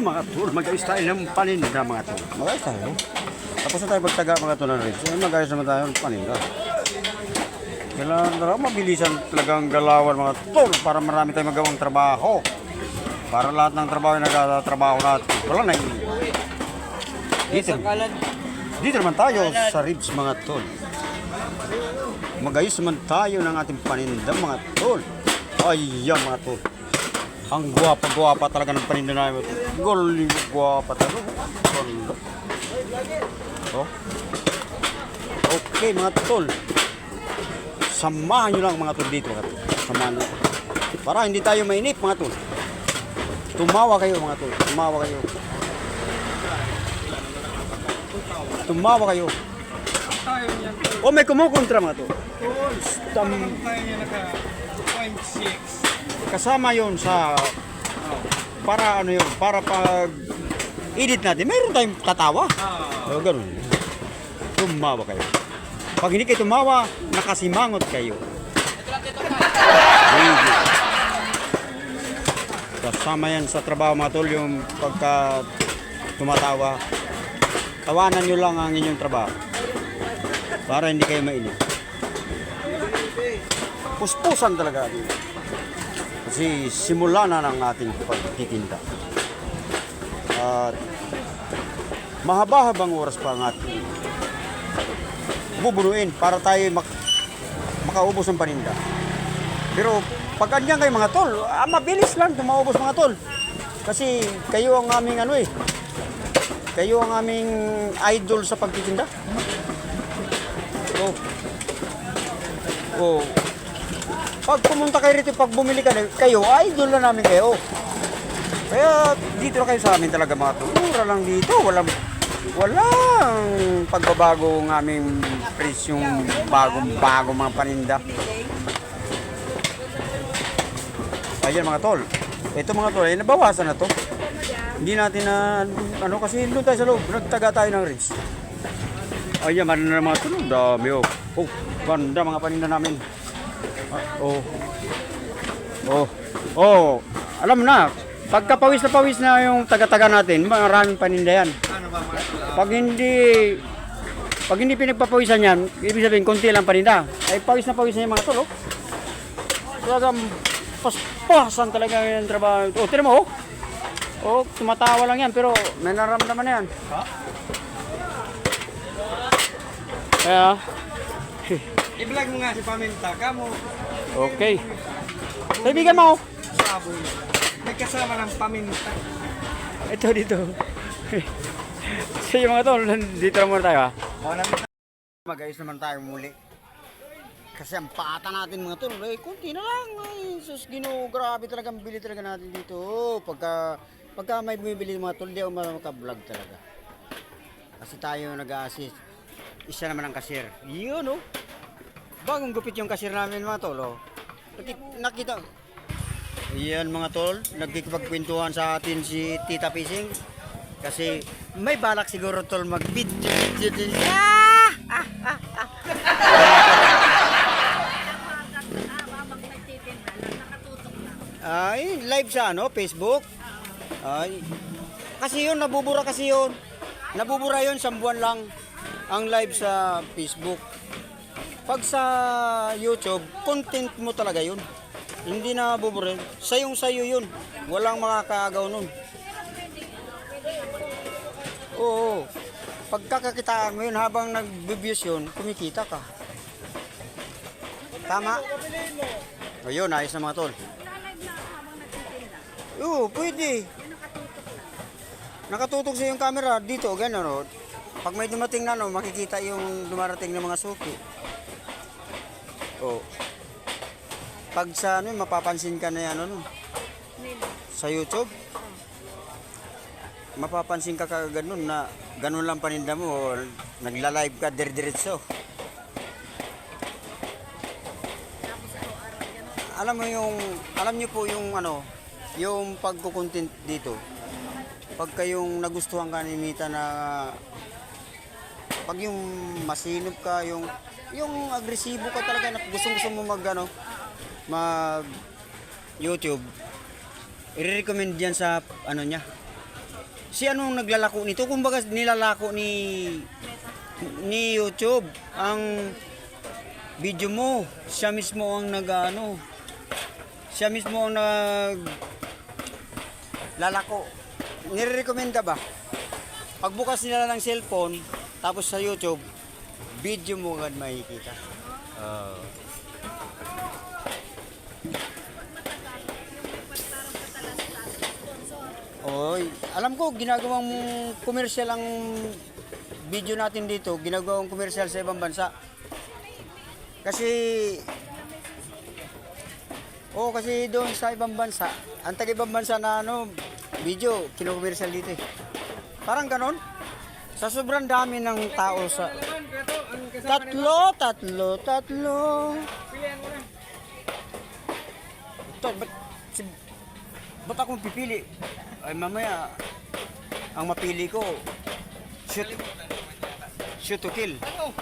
Ayun mga tol, mag-ayos tayo ng paninda mga tol. Mag-ayos tayo. Tapos na tayo pagtaga mga tol ng ribs. Mag-ayos naman tayo ng paninda. Kailangan na mabilisan talagang galawan mga tol para marami tayong magawang trabaho. Para lahat ng trabaho yung nagtatrabaho natin. Wala na yun. Dito naman tayo sa ribs mga tol. Mag-ayos naman tayo ng ating paninda mga tol. Ayan mga tol. Ang gwapa-gwapa talaga ng paninda namin. Galing gwapa talaga. Oh. Okay mga tol. Samahan nyo lang mga tol dito mga tol. Samahan nyo. Para hindi tayo mainip mga tol. Tumawa kayo mga tol. Tumawa kayo. Tumawa kayo. Oh, may kumukontra mga tol. Kasama yon sa para ano yun, para pag edit natin, mayroon tayong tatawa. So, ganun. Tumawa kayo. Pag hindi kayo tumawa, nakasimangot kayo. Kasama yan sa trabaho mga tol, yung pagka tumatawa. Tawanan nyo lang ang inyong trabaho. Para hindi kayo mainip. Puspusan talaga dito. Kasi simula na ng ating pagtitinda. At mahaba-habang oras pa ang ating bubunuin para tayo makaubos ng paninda. Pero pag ganyan kayo mga tol, mabilis lang tumaubos mga tol. Kasi kayo ang aming kayo ang aming idol sa pagtitinda. Oh. Pag pumunta kayo rito, pag bumili kayo, idol na namin kayo. Kaya dito na kayo sa amin talaga mga tol. Mura lang dito, walang pagbabago ng aming presyong bagong mga paninda. Ayan mga tol. Ito mga tol, nabawasan na to. Hindi natin na, kasi doon tayo sa loob, nagtaga tayo ng ribs. Ayan, ano na mga tol, dami oh. Oh, ganda mga paninda namin. Alam mo na, pagka pawis na yung taga-taga natin, maraming paninda yan. Pag hindi pinagpapawisan yan, ibig sabihin, konti lang paninda. Ay pawis na yung mga tol, oh. Talagang paspasan talaga yung trabaho. Oh, tira mo, oh. Oh, tumatawa lang yan, pero may naramdaman na yan. Kaya, i-vlog mo nga si Paminta ka mo. okay. Kaibigan mo. Saboy. May kasama ng Paminta. Ito dito. Sige mga tol, dito na muna tayo ha. Mag-ayos naman tayo muli. Kasi ang pata natin mga tol, kunti na lang. Ay, sus, grabe talaga ang bili talaga natin dito. Pagka may bumibili mga tol, di ako maka-vlog talaga. Kasi tayo nag-a-assist. Isa naman ang cashier. Yun oh. Bagong gupit yung cashier namin mga tol oh. Nakita. Ayan mga tol, nagkikipagkwentuhan sa atin si Tita Pising. Kasi may balak siguro tol mag-video. Ay, live sa Facebook. Ay. Kasi yun, nabubura yun. Nabubura yun, 1 buwan lang ang live sa Facebook. Pag sa YouTube, content mo talaga yun. Hindi na buburin. Sayong-sayo yun. Walang makakagaw nun. Oo. Pagkakakitaan mo yun, habang nag-views yun, kumikita ka. Tama? Ayun, ayos na mga tol. Oo, pwede. Nakatutok sa yung camera dito, gano'n. Pag may dumating na, makikita yung dumarating ng mga suki. Oh. Pag sa mapapansin ka na yan, sa YouTube. Mapapansin ka ganun na ganun lang paninda mo, nagla-live ka dire-diretso. Alam niyo po yung yung pagko-content dito. Pag kayong nagustuhan ka ni Mita na pag yung masinop ka, yung agresibo ka talaga na gusto mo mag YouTube, i-recommend yan sa niya, Si anong naglalako nito? Kumbaga nilalako ni YouTube ang video mo. Siya mismo ang siya mismo ang lalako. Nire-recommenda ba? Pagbukas nila ng cellphone, tapos sa YouTube, video mo agad makikita. Oy, alam ko ginagawang commercial ang video natin dito, ginagawang commercial sa ibang bansa. Kasi kasi doon sa ibang bansa, ang taga-ibang bansa na video, kino-commercial dito eh. Parang ganon. Sa sobrang dami ng tao sa... Tatlo. Pilihan mo na. Ito, ba't ako pipili? Ay mamaya, ang mapili ko, shoot to kill. Ano?